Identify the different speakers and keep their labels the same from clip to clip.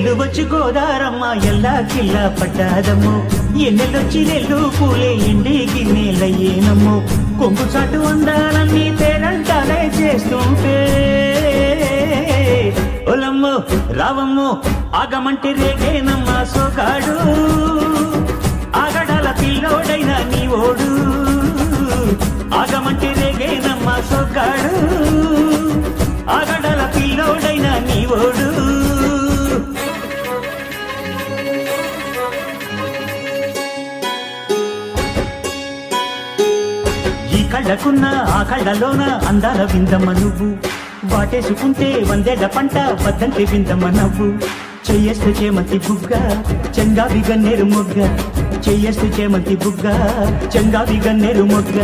Speaker 1: ఎల్లు వచ్చి గోదారమ్మ ఎల్లా కిల్లా పడ్డాదమ్మో ఎన్నెల్లొచ్చి నెల్లు పూలే ఎండి గిన్నెలయ్యేనమ్మో కొంగు చాటు అందాలన్నీ పేరంటాలే చేస్తుంటే ఒలమ్మో రావమ్మో ఆగమంటే రేగేనమ్మా సోగాడు ఆగడాల పిల్లోడైనా నీ ఓడు ఆగమంటే రేగేనమ్మా సోగాడు ఆగడాల పిల్లోడైనా నీ ఓడు ఈ కళ్ళకున్న ఆ కళ్ళలోన అందాల విందమ్మ నువ్వు వాటేసుకుంటే వందేళ్ల పంట వద్దంటే విందమ్మ నవ్వు చెయ్యేస్తే చేమంతి బుగ్గ చెంగావి గన్నేరు మొగ్గ చెయ్యేస్తే చేమంతి బుగ్గ చెంగావి గన్నేరు మొగ్గ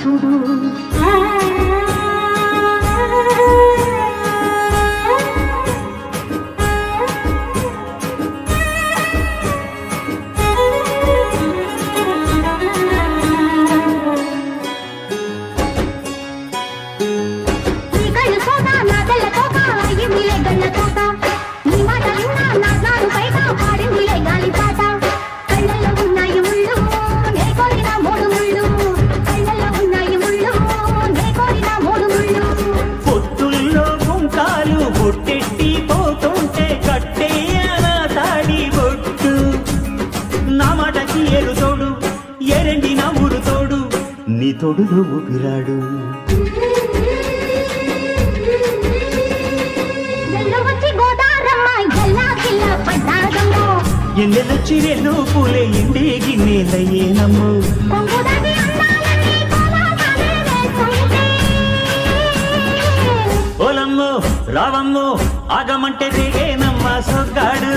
Speaker 1: చూడు నీ తోడులో ఊపిరాడు ఎన్నెలొచ్చి ఎన్నో పూలే ఎండి గిన్నెలయ్యేనమ్మో ఓలమ్మో రావమ్మో ఆగమంటే రేగేనమ్మా సొగ్గాడు